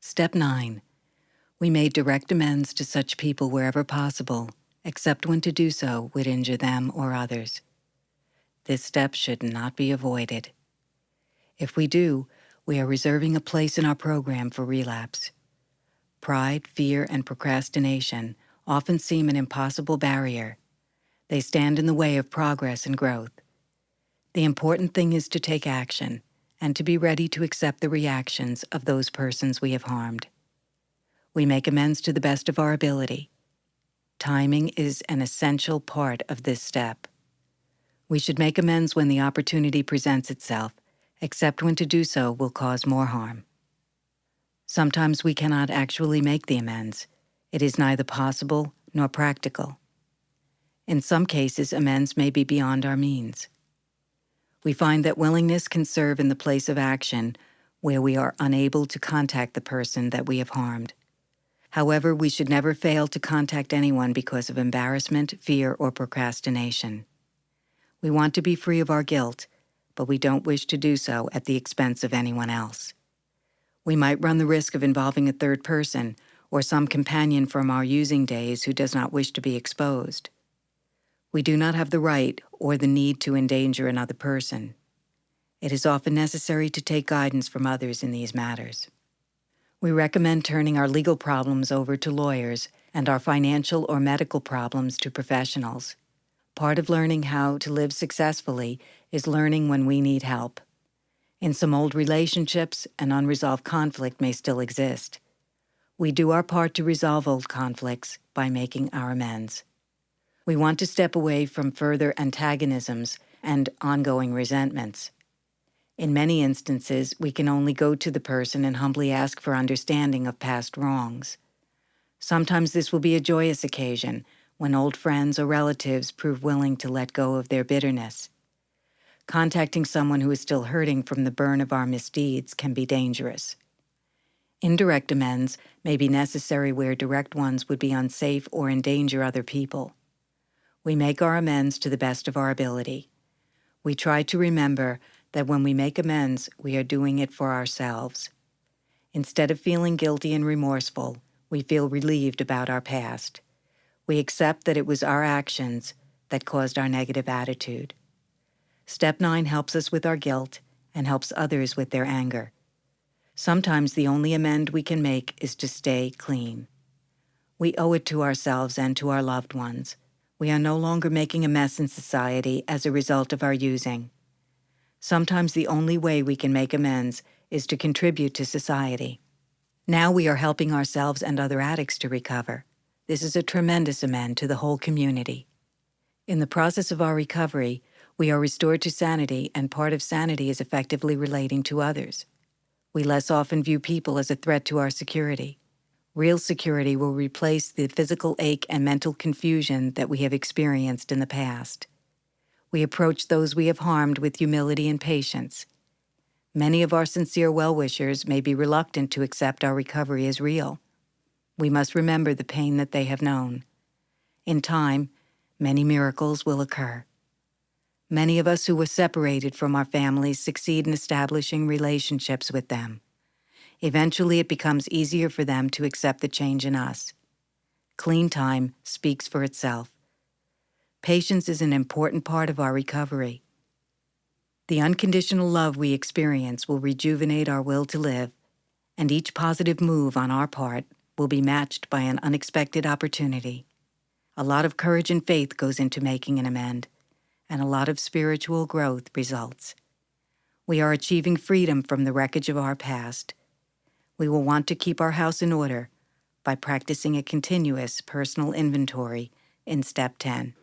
Step 9. We made direct amends to such people wherever possible, except when to do so would injure them or others. This step should not be avoided. If we do, we are reserving a place in our program for relapse. Pride, fear, and procrastination often seem an impossible barrier. They stand in the way of progress and growth. The important thing is to take action and to be ready to accept the reactions of those persons we have harmed. We make amends to the best of our ability. Timing is an essential part of this step. We should make amends when the opportunity presents itself, except when to do so will cause more harm. Sometimes we cannot actually make the amends. It is neither possible nor practical. In some cases, amends may be beyond our means. We find that willingness can serve in the place of action where we are unable to contact the person that we have harmed. However, we should never fail to contact anyone because of embarrassment, fear, or procrastination. We want to be free of our guilt, but we don't wish to do so at the expense of anyone else. We might run the risk of involving a third person or some companion from our using days who does not wish to be exposed. We do not have the right or the need to endanger another person. It is often necessary to take guidance from others in these matters. We recommend turning our legal problems over to lawyers and our financial or medical problems to professionals. Part of learning how to live successfully is learning when we need help. In some old relationships, an unresolved conflict may still exist. We do our part to resolve old conflicts by making our amends. We want to step away from further antagonisms and ongoing resentments. In many instances, we can only go to the person and humbly ask for understanding of past wrongs. Sometimes this will be a joyous occasion when old friends or relatives prove willing to let go of their bitterness. Contacting someone who is still hurting from the burn of our misdeeds can be dangerous. Indirect amends may be necessary where direct ones would be unsafe or endanger other people. We make our amends to the best of our ability. We try to remember that when we make amends, we are doing it for ourselves. Instead of feeling guilty and remorseful, we feel relieved about our past. We accept that it was our actions that caused our negative attitude. Step 9 helps us with our guilt and helps others with their anger. Sometimes the only amend we can make is to stay clean. We owe it to ourselves and to our loved ones. We are no longer making a mess in society as a result of our using. Sometimes the only way we can make amends is to contribute to society. Now we are helping ourselves and other addicts to recover. This is a tremendous amend to the whole community. In the process of our recovery, we are restored to sanity, and part of sanity is effectively relating to others. We less often view people as a threat to our security. Real security will replace the physical ache and mental confusion that we have experienced in the past. We approach those we have harmed with humility and patience. Many of our sincere well-wishers may be reluctant to accept our recovery as real. We must remember the pain that they have known. In time, many miracles will occur. Many of us who were separated from our families succeed in establishing relationships with them. Eventually, it becomes easier for them to accept the change in us. Clean time speaks for itself. Patience is an important part of our recovery. The unconditional love we experience will rejuvenate our will to live, and each positive move on our part will be matched by an unexpected opportunity. A lot of courage and faith goes into making an amend, and a lot of spiritual growth results. We are achieving freedom from the wreckage of our past. We will want to keep our house in order by practicing a continuous personal inventory in Step 10.